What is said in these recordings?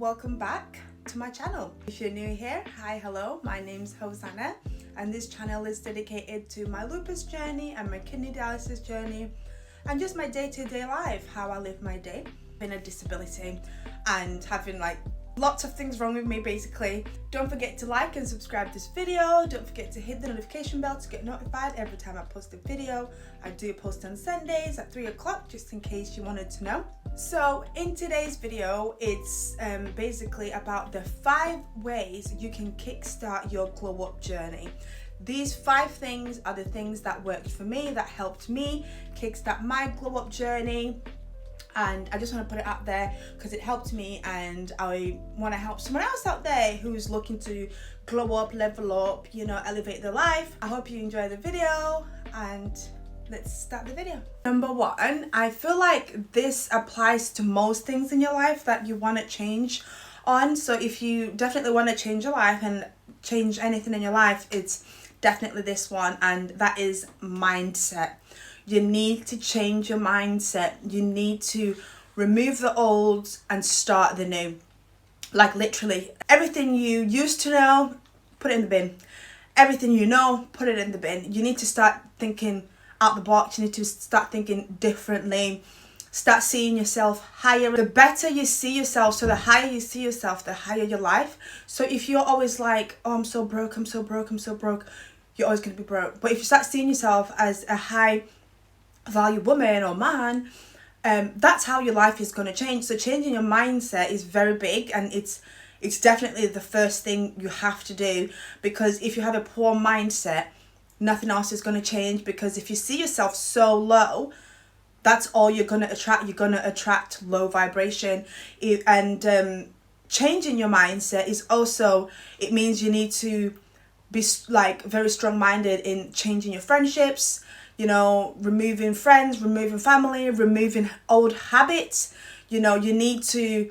welcome back to my channel. If you're new here, hi, hello, my name's Hosanna, and this channel is dedicated to my lupus journey and my kidney dialysis journey and just my day-to-day life, how I live my day. Having a disability and having lots of things wrong with me basically. Don't forget to like and subscribe this video. Don't forget to hit the notification bell to get notified every time I post a video. I do post on Sundays at 3 o'clock just in case you wanted to know. So in today's video, it's basically about the 5 ways you can kickstart your glow up journey. These 5 things are the things that worked for me, that helped me kickstart my glow up journey. And I just want to put it out there because it helped me, and I want to help someone else out there who's looking to glow up, level up, elevate their life. I hope you enjoy the video, and let's start the video. Number 1, I feel like this applies to most things in your life that you want to change on. So if you definitely want to change your life and change anything in your life, it's definitely this one, and that is mindset. You need to change your mindset. You need to remove the old and start the new. Like literally, everything you used to know, put it in the bin. Everything you know, put it in the bin. You need to start thinking out the box. You need to start thinking differently. Start seeing yourself higher. The better you see yourself, so the higher you see yourself, the higher your life. So if you're always like, oh, I'm so broke, I'm so broke, I'm so broke, you're always going to be broke. But if you start seeing yourself as a high value woman or man, that's how your life is going to change. So changing your mindset is very big, and it's definitely the first thing you have to do, because if you have a poor mindset, nothing else is going to change. Because if you see yourself so low, that's all you're going to attract. You're going to attract low vibration. And changing your mindset is also, it means you need to be very strong-minded in changing your friendships, removing friends, removing family, removing old habits. You need to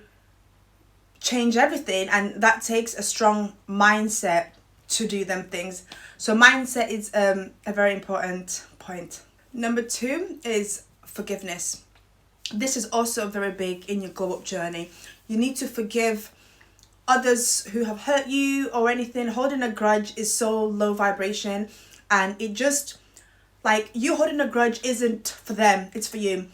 change everything, and that takes a strong mindset to do them things. So mindset is a very important point. Number 2 is forgiveness. This is also very big in your glow up journey. You need to forgive others who have hurt you or anything. Holding a grudge is so low vibration, and it just, you holding a grudge isn't for them, it's for you.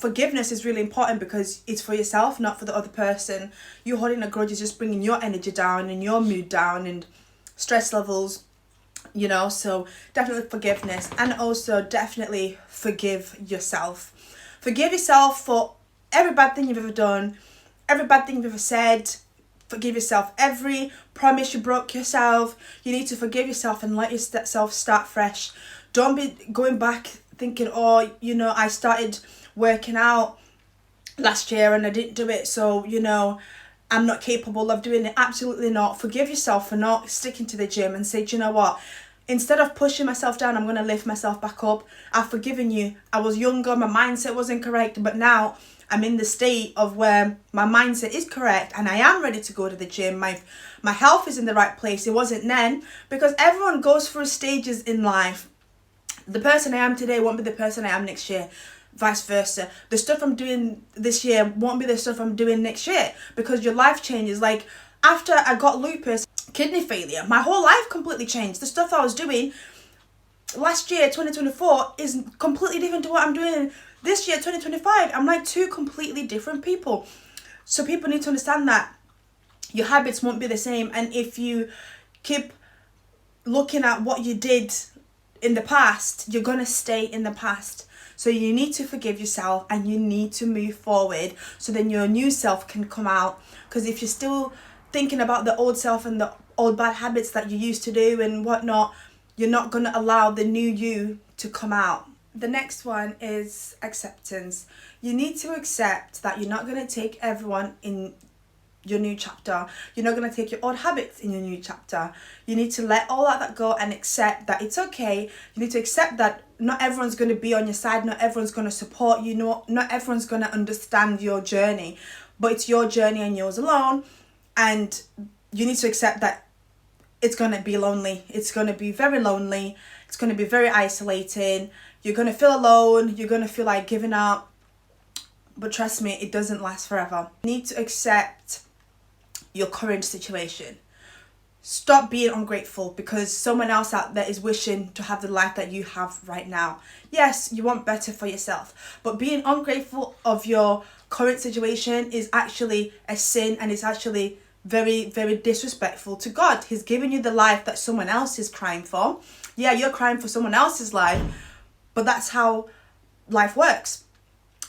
Forgiveness is really important because it's for yourself, not for the other person. You holding a grudge is just bringing your energy down and your mood down and stress levels, so definitely forgiveness. And also definitely forgive yourself. Forgive yourself for every bad thing you've ever done, every bad thing you've ever said. Forgive yourself every promise you broke yourself. You need to forgive yourself and let yourself start fresh. Don't be going back thinking, oh, I started working out last year and I didn't do it, so, I'm not capable of doing it. Absolutely not. Forgive yourself for not sticking to the gym and say, do you know what? Instead of pushing myself down, I'm going to lift myself back up. I've forgiven you. I was younger, my mindset wasn't correct, but now I'm in the state of where my mindset is correct and I am ready to go to the gym. My health is in the right place. It wasn't then, because everyone goes through stages in life. The person I am today won't be the person I am next year. Vice versa. The stuff I'm doing this year won't be the stuff I'm doing next year, because your life changes. Like after I got lupus, kidney failure, my whole life completely changed. The stuff I was doing last year, 2024, is completely different to what I'm doing this year, 2025. I'm like 2 completely different people. So people need to understand that your habits won't be the same. And if you keep looking at what you did in the past, you're going to stay in the past. So you need to forgive yourself and you need to move forward, so then your new self can come out. Because if you're still thinking about the old self and the old bad habits that you used to do and whatnot, you're not going to allow the new you to come out. The next one is acceptance. You need to accept that you're not going to take everyone in your new chapter. You're not going to take your old habits in your new chapter. You need to let all that go and accept that it's okay. You need to accept that not everyone's going to be on your side. Not everyone's going to support you. Not everyone's going to understand your journey. But it's your journey and yours alone. And you need to accept that it's going to be lonely. It's going to be very lonely. It's going to be very isolating. You're going to feel alone. You're going to feel like giving up. But trust me, it doesn't last forever. You need to accept your current situation. Stop being ungrateful because someone else out there is wishing to have the life that you have right now. Yes, you want better for yourself, but being ungrateful of your current situation is actually a sin, and it's actually very, very disrespectful to God. He's giving you the life that someone else is crying for. Yeah, you're crying for someone else's life, but that's how life works.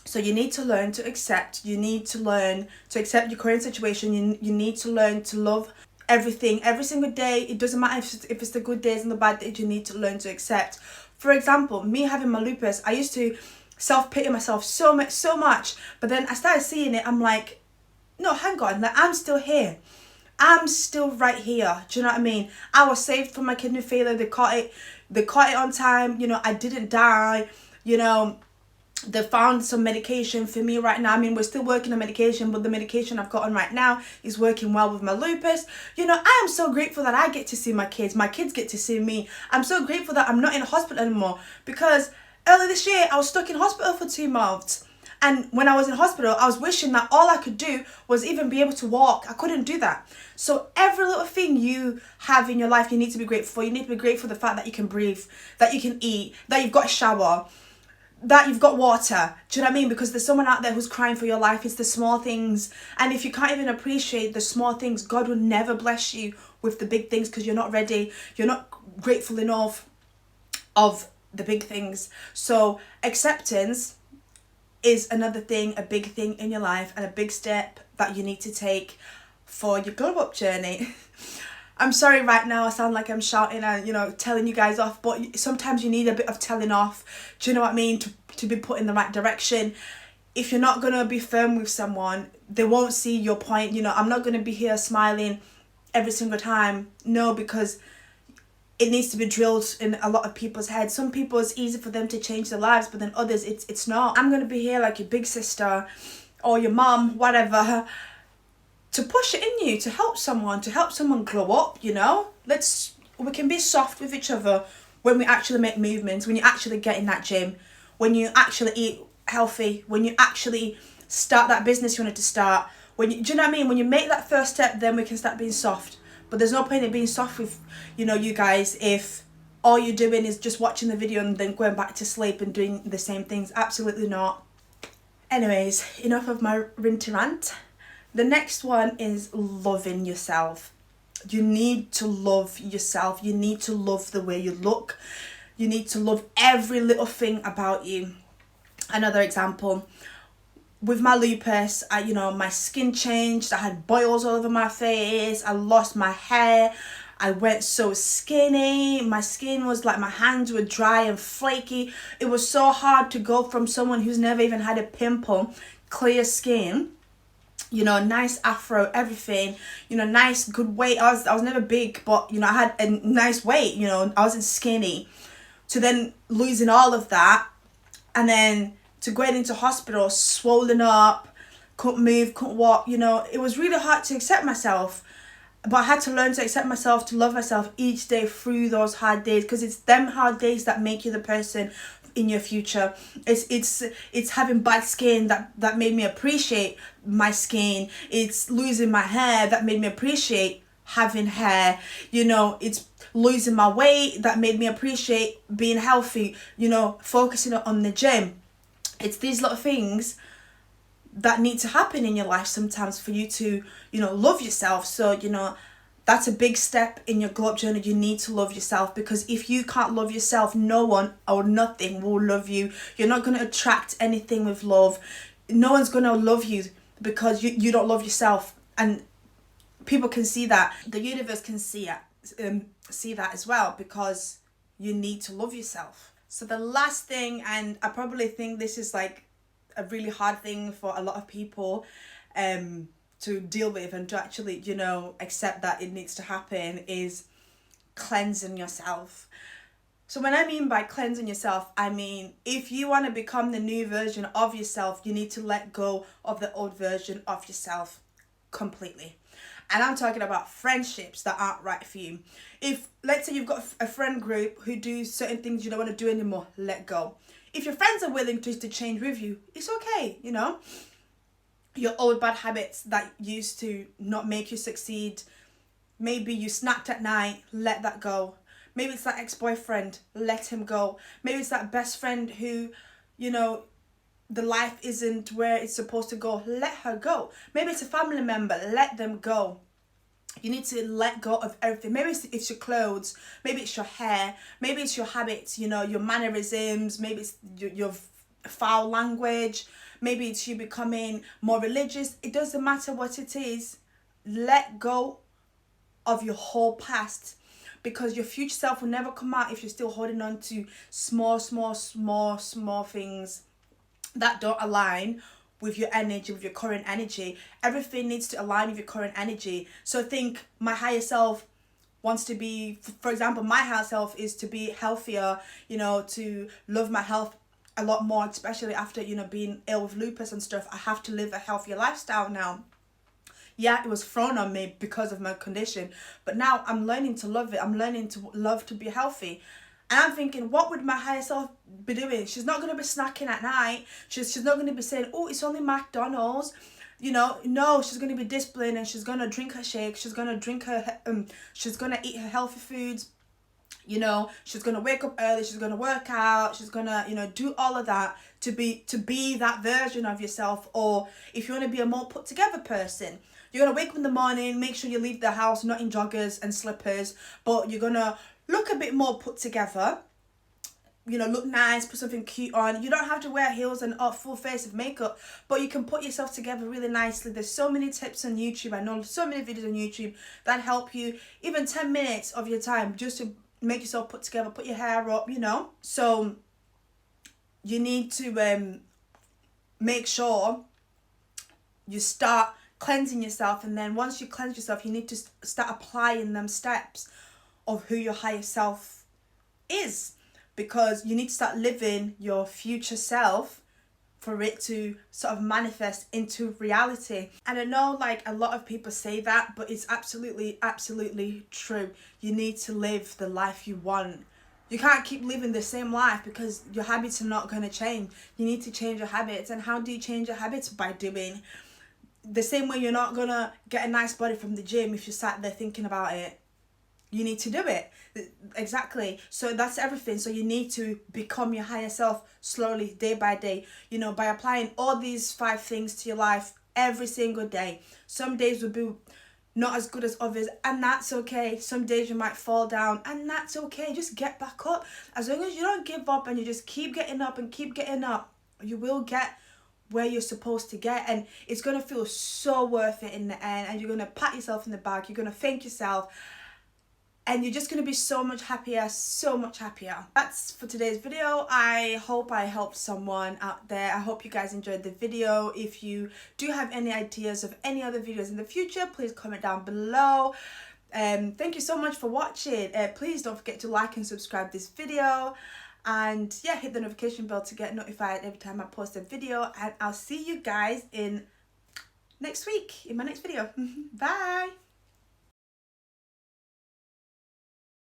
So you need to learn to accept. You need to learn to accept your current situation. You need to learn to love everything every single day. It doesn't matter if it's the good days and the bad days. You need to learn to accept. For example, me having my lupus, I used to self-pity myself so much, but then I started seeing it. I'm like, no, hang on, like, I'm still here. I'm still right here. Do you know what I mean? I was saved from my kidney failure. They caught it on time. You know, I didn't die. You know, they found some medication for me right now. I mean, we're still working on medication, but the medication I've got on right now is working well with my lupus. You know, I am so grateful that I get to see my kids. My kids get to see me. I'm so grateful that I'm not in a hospital anymore, because earlier this year I was stuck in hospital for 2 months. And when I was in hospital, I was wishing that all I could do was even be able to walk. I couldn't do that. So every little thing you have in your life, you need to be grateful for. You need to be grateful for the fact that you can breathe, that you can eat, that you've got a shower, that you've got water. Do you know what I mean? Because there's someone out there who's crying for your life. It's the small things. And if you can't even appreciate the small things, God will never bless you with the big things, because you're not ready. You're not grateful enough of the big things. So acceptance is another thing, a big thing in your life, and a big step that you need to take for your glow up journey. I'm sorry right now I sound like I'm shouting and, you know, telling you guys off, but sometimes you need a bit of telling off. Do you know what I mean? To be put in the right direction. If you're not going to be firm with someone, they won't see your point. You know, I'm not going to be here smiling every single time. No, because it needs to be drilled in a lot of people's heads. Some people, it's easy for them to change their lives, but then others, it's not. I'm going to be here like your big sister or your mom, whatever, to push it in you, to help someone glow up, you know. We can be soft with each other when we actually make movements, when you actually get in that gym, when you actually eat healthy, when you actually start that business you wanted to start. Do you know what I mean? When you make that first step, then we can start being soft. But there's no point in being soft with, you know, you guys, if all you're doing is just watching the video and then going back to sleep and doing the same things. Absolutely not. Anyways, enough of my rinty rant. The next one is loving yourself. You need to love yourself. You need to love the way you look. You need to love every little thing about you. Another example, with my lupus, my skin changed. I had boils all over my face. I lost my hair. I went so skinny. My skin was like, my hands were dry and flaky. It was so hard to go from someone who's never even had a pimple, clear skin, you know, nice afro, everything, you know, nice, good weight. I was never big, but, you know, I had a nice weight, you know, I wasn't skinny. To then losing all of that, and then to going into hospital, swollen up, couldn't move, couldn't walk, you know, it was really hard to accept myself. But I had to learn to accept myself, to love myself each day through those hard days, because it's them hard days that make you the person in your future. It's having bad skin that made me appreciate my skin. It's losing my hair that made me appreciate having hair. You know, it's losing my weight that made me appreciate being healthy, you know, focusing on the gym. It's these little things that need to happen in your life sometimes for you to, you know, love yourself. So, you know, that's a big step in your glow up journey. You need to love yourself, because if you can't love yourself, no one or nothing will love you. You're not going to attract anything with love. No one's going to love you because you don't love yourself. And people can see that. The universe can see that as well, because you need to love yourself. So the last thing, and I probably think this is like a really hard thing for a lot of people to deal with and to actually, you know, accept that it needs to happen, is cleansing yourself. So when I mean by cleansing yourself, I mean, if you want to become the new version of yourself, you need to let go of the old version of yourself completely. And I'm talking about friendships that aren't right for you. If, let's say you've got a friend group who do certain things you don't want to do anymore, let go. If your friends are willing to change with you, it's okay, you know. your old bad habits that used to not make you succeed. Maybe you snacked at night, let that go. Maybe it's that ex-boyfriend, let him go. Maybe it's that best friend who, you know, the life isn't where it's supposed to go, let her go. Maybe it's a family member, let them go. You need to let go of everything. Maybe it's your clothes, maybe it's your hair, maybe it's your habits, you know, your mannerisms, maybe it's your foul language, maybe it's you becoming more religious. It doesn't matter what it is. Let go of your whole past, because your future self will never come out if you're still holding on to small things that don't align with your energy, with your current energy. Everything needs to align with your current energy. So think my higher self wants to be, for example, my higher self is to be healthier, you know, to love my health a lot more, especially after, you know, being ill with lupus and stuff. I have to live a healthier lifestyle now. Yeah, it was thrown on me because of my condition, but now I'm learning to love it. I'm learning to love to be healthy. And I'm thinking, what would my higher self be doing? She's not going to be snacking at night. She's not going to be saying, oh, it's only McDonald's. You know, no, she's going to be disciplined, and she's going to drink her shake. She's going to drink her, she's going to eat her healthy foods. You know, she's going to wake up early. She's going to work out. She's going to, you know, do all of that to be that version of yourself. Or if you want to be a more put together person, you're going to wake up in the morning, make sure you leave the house not in joggers and slippers, but you're going to look a bit more put together, you know, look nice, put something cute on. You don't have to wear heels and a full face of makeup, but you can put yourself together really nicely. There's so many tips on YouTube. I know so many videos on YouTube that help you, even 10 minutes of your time just to make yourself put together, put your hair up, you know. So you need to make sure you start cleansing yourself, and then once you cleanse yourself, you need to start applying them steps of who your higher self is, because you need to start living your future self for it to sort of manifest into reality. And I know, like, a lot of people say that, but it's absolutely true. You need to live the life you want. You can't keep living the same life, because your habits are not going to change. You need to change your habits. And how do you change your habits? By doing. The same way you're not going to get a nice body from the gym if you sat there thinking about it. You need to do it. Exactly. So that's everything. So you need to become your higher self slowly, day by day, you know, by applying all these 5 things to your life every single day. Some days will be not as good as others, and that's okay. Some days you might fall down, and that's okay. Just get back up. As long as you don't give up and you just keep getting up and keep getting up, you will get where you're supposed to get, and it's going to feel so worth it in the end, and you're going to pat yourself in the back, you're going to thank yourself, and you're just going to be so much happier, so much happier. That's for today's video. I hope I helped someone out there. I hope you guys enjoyed the video. If you do have any ideas of any other videos in the future, please comment down below. Thank you so much for watching. Please don't forget to like and subscribe this video. And yeah, hit the notification bell to get notified every time I post a video. And I'll see you guys in next week in my next video. Bye.